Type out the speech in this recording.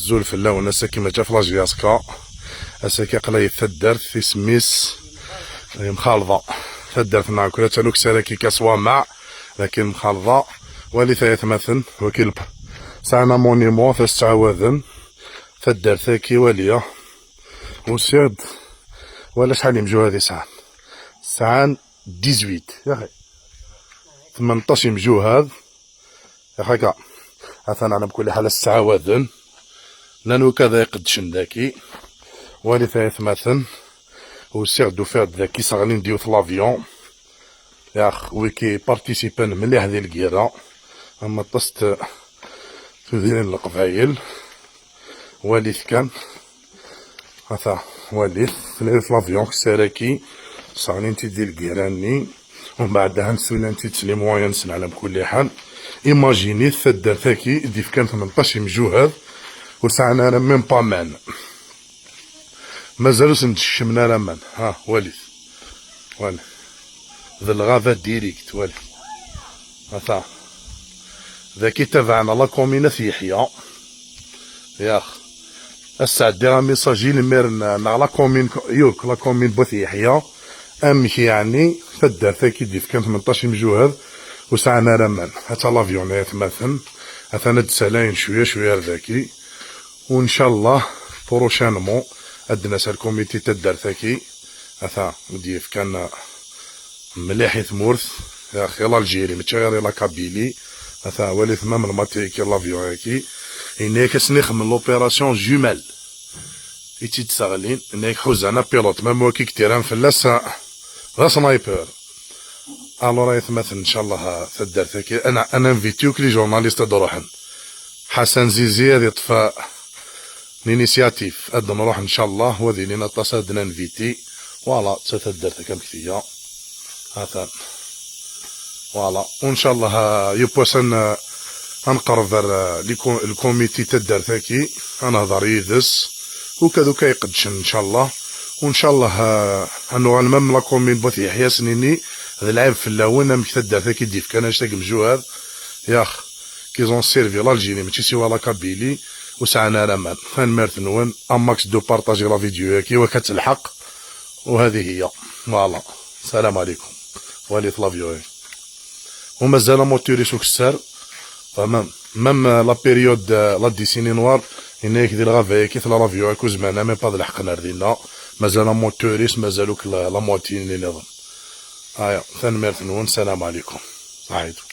زول فلاون اساكي ما جا في لاجياسكا اساكي قلاي ثدرت في سميس مخالضة ثدرت نعم كلا تانوك ساراكي كسوا مع لكن مخالضة ولي ثلاث مثل وكلب ساعنا مونيمون ثستعوذن ثدرتاكي وليا وسيد ولا شحال يمجو هذه ساعان 18 يا اخي 18 يمجو هذا يا اخي كاع اثنا على بكل حال السعوذن لانو كذا يقدشن ذاكي ولي ثلاث مثل وسير دو فير ذاكي صاغلين نديو في لافيون يا اخ ويكي بارتيسيبان مليح هذه الكيرا اما طست تديرين القبايل وليث كان هذا وليث في لافيون ساراكي صاغلين تيدي الكيراني ومن بعدها نسولنا انتي تسليمو ينسن على بكل حال ايماجيني ثدر ثاكي ديف كان 18 مجوهر وسعنا انا ميم با مان مازالوش نتشمنا لمان ها وليث ذا الغابة ديريكت وليث هذا ذاكي تبعنا لا كومينة في يحيى ياخ السعدي راه ميساجي الميرنا نا لا كومين يوك لا كومين بوث يحيى امشي يعني فدار ثاكي ديف كان 18 مجوهر وسعنا لمان حتى لافيون يتمثل حتى نتسالاين شوية ذاكي وان شاء الله بروشانمون عندنا الكوميتي تدار ثاكي هذا ديف كان مليح ثمورث يا اخي الجيري ماشي غير لا كابيلي هذا ولي ثمام الماتيكي لافيون هاكي هناك سنخدم لوبيراسيون جومال ايتي تساغلين هناك حوزانا بيلوت مام هو كي كتيران فلاس غا سنايبر الو راه يتمثل ان شاء الله تدار ثاكي انا انفيتيوك لي جورناليست دروحن حسن زيزي هذه طفاء لينيسياتيف اد نروح ان شاء الله وذي لينا تصادنا نفيتي فوالا تتدر كم كثية هذا فوالا وان شاء الله يبوسن نقرب الكوميتي تدر ثاكي انا هضر يدس وكذا كيقدش ان شاء الله وان شاء الله انو المام لا كومين بوث يحيى سنيني هذا العيب في اللون مك تدر ثاكي ديف كان اشتاق مجوهر ياخ كيزون سيرفي لالجيري ماشي سوا لا كابيلي وسعنا لمان فنمرت نون اماكس دو بارطاجي لا فيديو ياكي وكتلحق وهذه هي فوالا السلام عليكم وليت لافيو ومازال موتوري سوك السار مام لا بيريود لا ديسيني نوار هناك ديال الغافا كيف لا لافيو كو زمانا مي با الحقنا ردينا مازال موتوريس مازالوك لا موتين اللي نظن هايا فنمرت نون السلام عليكم عايدو